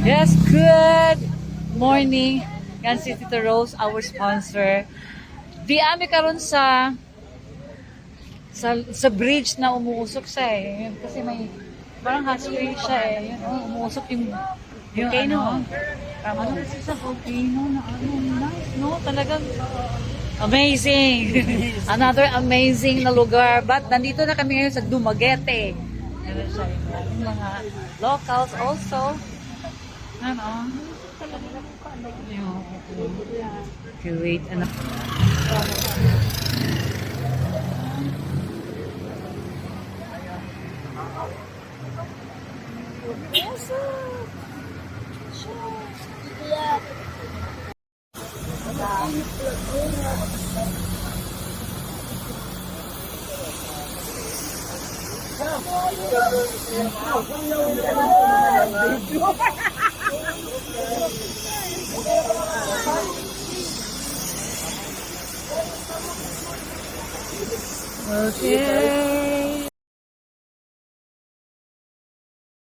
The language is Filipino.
Yes, good morning. Yan si Tito Rose, our sponsor. Di ami karon sa bridge na umuusok siya eh. Yun, kasi may parang hot spring siya eh. Yun, umuusok yung Volcano. ano kasi sa volcano na nice, no? Talagang amazing. Another amazing na lugar. But nandito na kami ngayon sa Dumaguete. Ano siya, yung mga locals also. Ano? Okay, wait. Ano? Okay.